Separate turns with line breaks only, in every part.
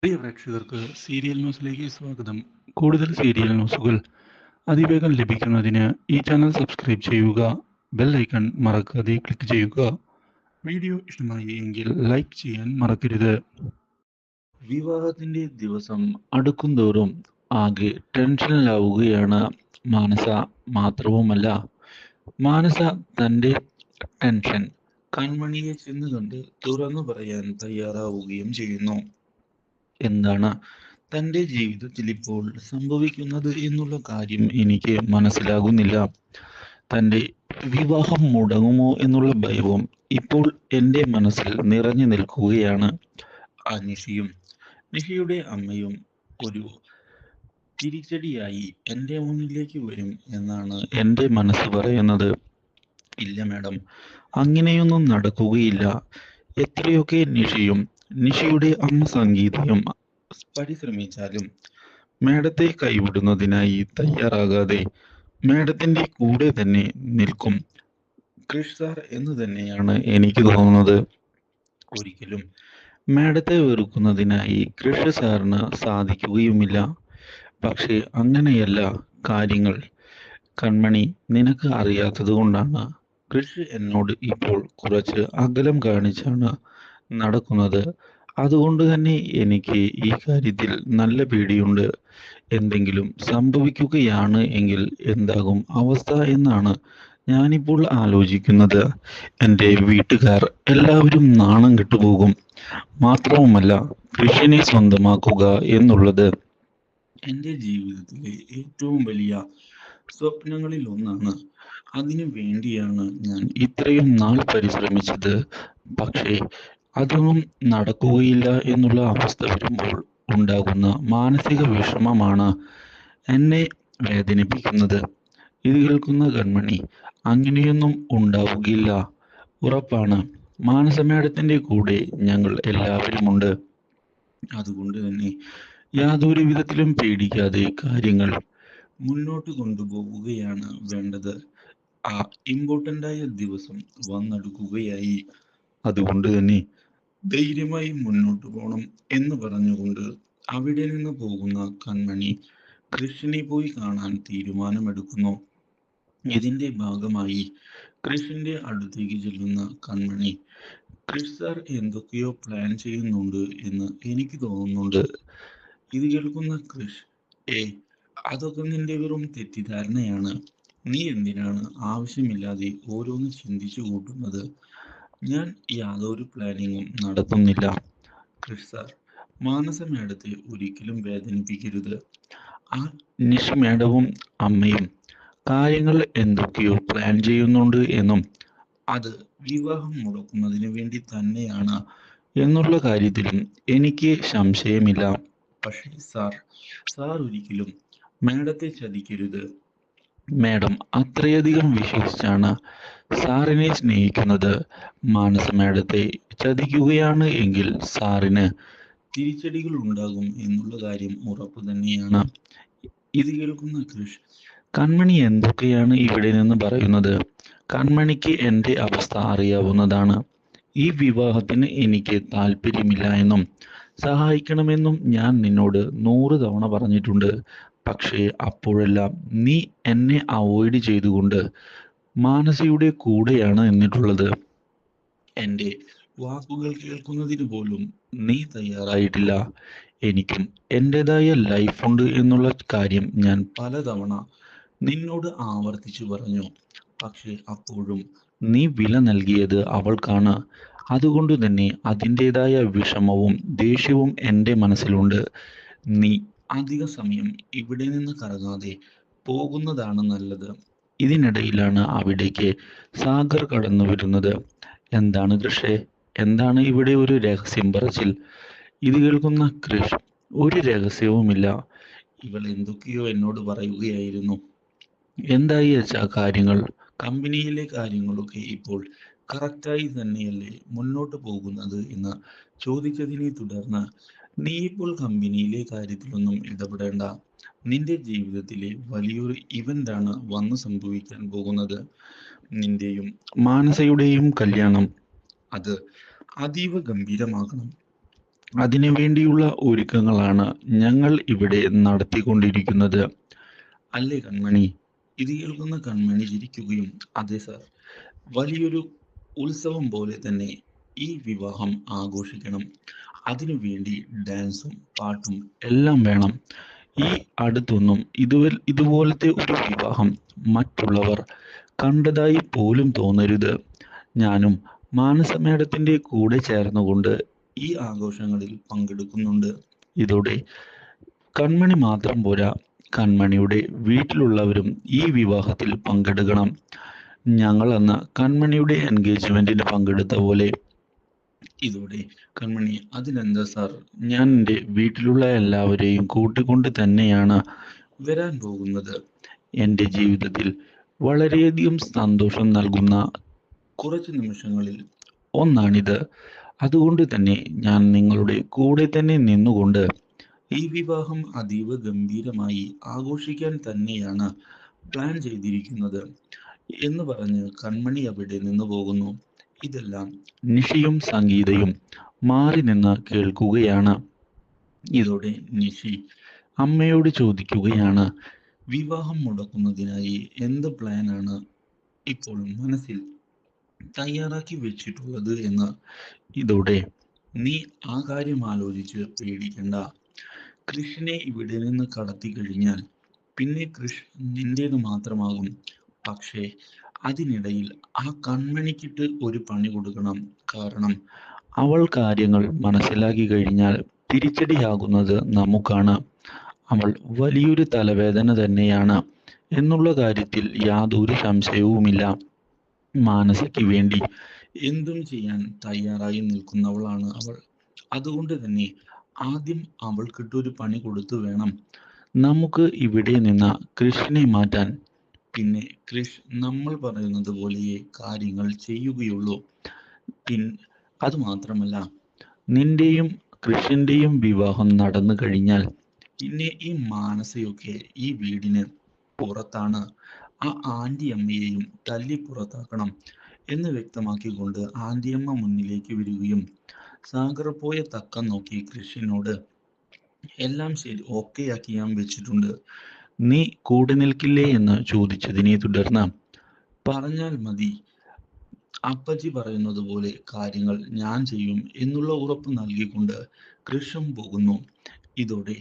പ്രിയ പ്രേക്ഷകർക്ക് സീരിയൽ ന്യൂസിലേക്ക് സ്വാഗതം. കൂടുതൽ സീരിയൽ ന്യൂസുകൾ അതിവേഗം ലഭിക്കുന്നതിന് ഈ ചാനൽ സബ്സ്ക്രൈബ് ചെയ്യുക. ബെൽ ഐക്കൺ മറക്കാതെ ക്ലിക്ക് ചെയ്യുക. വീഡിയോ ഇഷ്ടമായി എങ്കിൽ ലൈക്ക് ചെയ്യാൻ മറക്കരുത്. വിവാഹത്തിന്റെ ദിവസം അടുക്കുംതോറും ആകെ ടെൻഷനിലാവുകയാണ് മാനസ. മാത്രവുമല്ല, മാനസ തന്റെ ടെൻഷൻ കൺമണിയെ ചെന്ന് കണ്ട് തുറന്നു പറയാൻ തയ്യാറാവുകയും ചെയ്യുന്നു. എന്താണ് തൻ്റെ ജീവിതത്തിൽ ഇപ്പോൾ സംഭവിക്കുന്നത് എന്നുള്ള കാര്യം എനിക്ക് മനസ്സിലാകുന്നില്ല. തൻ്റെ വിവാഹം മുടങ്ങുമോ എന്നുള്ള ഭയവും ഇപ്പോൾ എൻ്റെ മനസ്സിൽ നിറഞ്ഞു നിൽക്കുകയാണ്. നിഷയും നിഷയുടെ അമ്മയും ഒരു തിരിച്ചടിയായി എൻ്റെ മുന്നിലേക്ക് വരും എന്നാണ് എൻ്റെ മനസ്സ് പറയുന്നത്. ഇല്ല മാഡം, അങ്ങനെയൊന്നും നടക്കുകയില്ല. എത്രയൊക്കെ നിഷയും നിഷയുടെ അമ്മ സംഗീതയും പരിശ്രമിച്ചാലും മേഡത്തെ കൈവിടുന്നതിനായി തയ്യാറാകാതെ മേഡത്തിന്റെ കൂടെ തന്നെ നിൽക്കും ക്രിഷ് സാർ എന്ന് തന്നെയാണ് എനിക്ക് തോന്നുന്നത്. ഒരിക്കലും മേഡത്തെ വെറുക്കുന്നതിനായി കൃഷ് സാറിന് സാധിക്കുകയുമില്ല. പക്ഷേ അങ്ങനെയല്ല കാര്യങ്ങൾ. കൺമണി, നിനക്ക് അറിയാത്തത് കൊണ്ടാണ് കൃഷ് എന്നോട് ഇപ്പോൾ കുറച്ച് അകലം കാണിച്ചാണ് നടക്കുന്നത്. അതുകൊണ്ട് തന്നെ എനിക്ക് ഈ കാര്യത്തിൽ നല്ല പേടിയുണ്ട്. എന്തെങ്കിലും സംഭവിക്കുകയാണ് എങ്കിൽ എന്താകും അവസ്ഥ എന്നാണ് ഞാനിപ്പോൾ ആലോചിക്കുന്നത്. എൻ്റെ വീട്ടുകാർ എല്ലാവരും നാണം കെട്ടുപോകും. മാത്രവുമല്ല, കൃഷിനെ സ്വന്തമാക്കുക എന്നുള്ളത് എൻ്റെ ജീവിതത്തിലെ ഏറ്റവും വലിയ സ്വപ്നങ്ങളിൽ ഒന്നാണ്. അതിനു വേണ്ടിയാണ് ഞാൻ ഇത്രയും നാൾ പരിശ്രമിച്ചത്. പക്ഷേ അതൊന്നും നടക്കുകയില്ല എന്നുള്ള അവസ്ഥ വരുമ്പോൾ ഉണ്ടാകുന്ന മാനസിക വിഷമമാണ് എന്നെ വേദനിപ്പിക്കുന്നത്. ഇത് കേൾക്കുന്ന കൺമണി, അങ്ങനെയൊന്നും ഉണ്ടാവുകയില്ല, ഉറപ്പാണ്. മാനസ മേഡത്തിന്റെ കൂടെ ഞങ്ങൾ എല്ലാവരുമുണ്ട്. അതുകൊണ്ട് തന്നെ യാതൊരു വിധത്തിലും പേടിക്കാതെ കാര്യങ്ങൾ മുന്നോട്ട് കൊണ്ടുപോവുകയാണ് വേണ്ടത്. ആ ഇമ്പോർട്ടൻ്റ് ആയ ദിവസം വന്നെടുക്കുകയായി. അതുകൊണ്ട് തന്നെ ധൈര്യമായി മുന്നോട്ട് പോകണം എന്ന് പറഞ്ഞുകൊണ്ട് അവിടെ നിന്ന് പോകുന്ന കൺമണി കൃഷിനെ പോയി കാണാൻ തീരുമാനമെടുക്കുന്നു. ഇതിന്റെ ഭാഗമായി കൃഷിന്റെ അടുത്തേക്ക് ചെല്ലുന്ന കൺമണി, കൃഷ് സാർ എന്തൊക്കെയോ പ്ലാൻ ചെയ്യുന്നുണ്ട് എന്ന് എനിക്ക് തോന്നുന്നുണ്ട്. ഇത് കേൾക്കുന്ന കൃഷ്, അതൊക്കെ നിന്റെ വെറും തെറ്റിദ്ധാരണയാണ്. നീ എന്തിനാണ് ആവശ്യമില്ലാതെ ഓരോന്ന് ചിന്തിച്ചു കൂട്ടുന്നത്? ഞാൻ യാതൊരു പ്ലാനിങ്ങും നടത്തുന്നില്ല. കൃഷ് സാർ, മാനസ മേഡത്തെ ഒരിക്കലും വേദനിപ്പിക്കരുത്. ആ നിഷ മേഡവും അമ്മയും കാര്യങ്ങൾ എന്തൊക്കെയോ പ്ലാൻ ചെയ്യുന്നുണ്ട് എന്നും അത് വിവാഹം മുടക്കുന്നതിന് വേണ്ടി തന്നെയാണ് എന്നുള്ള കാര്യത്തിലും എനിക്ക് സംശയമില്ല. പക്ഷേ സാർ ഒരിക്കലും മേഡത്തെ ചതിക്കരുത്. മേഡം അത്രയധികം വിശ്വസിച്ചാണ് സാറിനെ സ്നേഹിക്കുന്നത്. മാനസ മേഡത്തെ ചതിക്കുകയാണ് എങ്കിൽ സാറിന് തിരിച്ചടികൾ ഉണ്ടാകും എന്നുള്ള കാര്യം ഉറപ്പു തന്നെയാണ്. ഇത് കേൾക്കുന്ന കൃഷ്, കൺമണി എന്തൊക്കെയാണ് ഇവിടെ നിന്ന് പറയുന്നത്? കൺമണിക്ക് എൻ്റെ അവസ്ഥ അറിയാവുന്നതാണ്. ഈ വിവാഹത്തിന് എനിക്ക് താല്പര്യമില്ല എന്നും സഹായിക്കണമെന്നും ഞാൻ നിന്നോട് 100 തവണ പറഞ്ഞിട്ടുണ്ട്. പക്ഷേ അപ്പോഴെല്ലാം നീ എന്നെ അവോയ്ഡ് ചെയ്തുകൊണ്ട് മാനസയുടെ കൂടെയാണ് നിന്നിട്ടുള്ളത്. എൻ്റെ വാക്കുകൾ കേൾക്കുന്നതിന് പോലും നീ തയ്യാറായിട്ടില്ല. എനിക്കും എൻ്റെതായ ലൈഫുണ്ട് എന്നുള്ള കാര്യം ഞാൻ പലതവണ നിന്നോട് ആവർത്തിച്ചു പറഞ്ഞു. പക്ഷേ അപ്പോഴും നീ വില നൽകിയത് അവൾക്കാണ്. അതുകൊണ്ട് തന്നെ അതിൻ്റെതായ വിഷമവും ദേഷ്യവും എൻ്റെ മനസ്സിലുണ്ട്. നീ അധിക സമയം ഇവിടെ നിന്ന് കറങ്ങാതെ പോകുന്നതാണ് നല്ലത്. ഇതിനിടയിലാണ് അവിടേക്ക് സാഗർ കടന്നു വരുന്നത്. എന്താണ് കൃഷേ, എന്താണ് ഇവിടെ ഒരു രഹസ്യം പറച്ചിൽ? ഇത് കേൾക്കുന്ന കൃഷ്, ഒരു രഹസ്യവുമില്ല. ഇവൾ എന്തൊക്കെയോ എന്നോട് പറയുകയായിരുന്നു. എന്തായി വെച്ചാ കാര്യങ്ങൾ? കമ്പനിയിലെ കാര്യങ്ങളൊക്കെ ഇപ്പോൾ കറക്റ്റായി തന്നെയല്ലേ മുന്നോട്ട് പോകുന്നത് എന്ന് ചോദിച്ചതിനെ തുടർന്ന്, നീ ഇപ്പോൾ കമ്പനിയിലെ കാര്യത്തിലൊന്നും ഇടപെടേണ്ട. നിന്റെ ജീവിതത്തിലെ വലിയൊരു ഇവന്റാണ് വന്ന് സംഭവിക്കാൻ പോകുന്നത്. നിന്റെയും മാനസയുടെയും കല്യാണം. അത് അതീവ ഗംഭീരമാകണം. അതിനു വേണ്ടിയുള്ള ഒരുക്കങ്ങളാണ് ഞങ്ങൾ ഇവിടെ നടത്തിക്കൊണ്ടിരിക്കുന്നത്. അല്ലേ കൺമണി? ഇത് കേൾക്കുന്ന കൺമണി ചിരിക്കുകയും, അതെ സർ, വലിയൊരു ഉത്സവം പോലെ തന്നെ ഈ വിവാഹം ആഘോഷിക്കണം. അതിനു വേണ്ടി ഡാൻസും പാട്ടും എല്ലാം വേണം. ഈ അടുത്തൊന്നും ഇതുപോലത്തെ ഒരു വിവാഹം മറ്റുള്ളവർ കണ്ടതായി പോലും തോന്നരുത്. ഞാനും മാനസ മേഡത്തിന്റെ കൂടെ ചേർന്നുകൊണ്ട് ഈ ആഘോഷങ്ങളിൽ പങ്കെടുക്കുന്നുണ്ട്. ഇതോടെ കൺമണി മാത്രം പോരാ, കൺമണിയുടെ വീട്ടിലുള്ളവരും ഈ വിവാഹത്തിൽ പങ്കെടുക്കണം. ഞങ്ങൾ അന്ന് കൺമണിയുടെ എൻഗേജ്മെന്റിന് പങ്കെടുത്ത പോലെ. ഇതോടെ കൺമണി, അതിനെന്താ സാർ, ഞാൻ എൻ്റെ വീട്ടിലുള്ള എല്ലാവരെയും കൂട്ടിക്കൊണ്ട് തന്നെയാണ് വരാൻ പോകുന്നത്. എൻ്റെ ജീവിതത്തിൽ വളരെയധികം സന്തോഷം നൽകുന്ന കുറച്ച് നിമിഷങ്ങളിൽ ഒന്നാണിത്. അതുകൊണ്ട് തന്നെ ഞാൻ നിങ്ങളുടെ കൂടെ തന്നെ നിന്നുകൊണ്ട് ഈ വിവാഹം അതീവ ഗംഭീരമായി ആഘോഷിക്കാൻ തന്നെയാണ് പ്ലാൻ ചെയ്തിരിക്കുന്നത് എന്ന് പറഞ്ഞ് കൺമണി അവിടെ നിന്ന് പോകുന്നു. ഇതെല്ലാം നിഷിയും സംഗീതയും മാറി നിന്ന് കേൾക്കുകയാണ്. ഇതോടെ നിഷി അമ്മയോട് ചോദിക്കുകയാണ്, വിവാഹം മുടക്കുന്നതിനായി എന്ത് പ്ലാനാണ് ഇപ്പോൾ മനസ്സിൽ തയ്യാറാക്കി വെച്ചിട്ടുള്ളത് എന്ന്. ഇതോടെ, നീ ആ കാര്യം ആലോചിച്ച് പേടിക്കണ്ട. കൃഷിനെ ഇവിടെ നിന്ന് കടത്തി കഴിഞ്ഞാൽ പിന്നെ കൃഷ് നിന്റേത് മാത്രമാകും. പക്ഷേ അതിനിടയിൽ ആ കൺമണിക്കിട്ട് ഒരു പണി കൊടുക്കണം. കാരണം അവൾ കാര്യങ്ങൾ മനസ്സിലാക്കി കഴിഞ്ഞാൽ തിരിച്ചടിയാകുന്നത് നമുക്കാണ്. അവൾ വലിയൊരു തലവേദന തന്നെയാണ് എന്നുള്ള കാര്യത്തിൽ യാതൊരു സംശയവുമില്ല. മാനസയ്ക്ക് വേണ്ടി എന്തും ചെയ്യാൻ തയ്യാറായി നിൽക്കുന്നവളാണ് അവൾ. അതുകൊണ്ട് തന്നെ ആദ്യം അവൾക്കിട്ടൊരു പണി കൊടുത്തു വേണം നമുക്ക് ഇവിടെ നിന്ന് കൃഷിനെ മാറ്റാൻ. പിന്നെ കൃഷ് നമ്മൾ പറയുന്നത് പോലെയേ കാര്യങ്ങൾ ചെയ്യുകയുള്ളൂ. അതുമാത്രമല്ല, നിന്റെയും കൃഷിന്റെയും വിവാഹം നടന്നു കഴിഞ്ഞാൽ പിന്നെ ഈ മാനസയൊക്കെ ഈ വീടിന് പുറത്താണ്. ആ ആന്റിയമ്മയെയും തല്ലി പുറത്താക്കണം എന്ന് വ്യക്തമാക്കിക്കൊണ്ട് ആന്റിയമ്മ മുന്നിലേക്ക് വരികയും സാഗർ പോയ തക്കം നോക്കി കൃഷിനോട്, എല്ലാം ശരി, ഓക്കെ ആക്കി ഞാൻ വെച്ചിട്ടുണ്ട്, നീ കൂടെ നിൽക്കില്ലേ എന്ന് ചോദിച്ചതിനെ തുടർന്ന്, പറഞ്ഞാൽ മതി, അപ്പച്ചി പറയുന്നത് പോലെ കാര്യങ്ങൾ ഞാൻ ചെയ്യും എന്നുള്ള ഉറപ്പ് നൽകിക്കൊണ്ട് കൃഷും പോകുന്നു. ഇതോടെ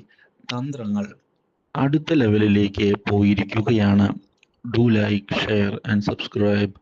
തന്ത്രങ്ങൾ അടുത്ത ലെവലിലേക്ക് പോയിരിക്കുകയാണ്. Do like, share and subscribe.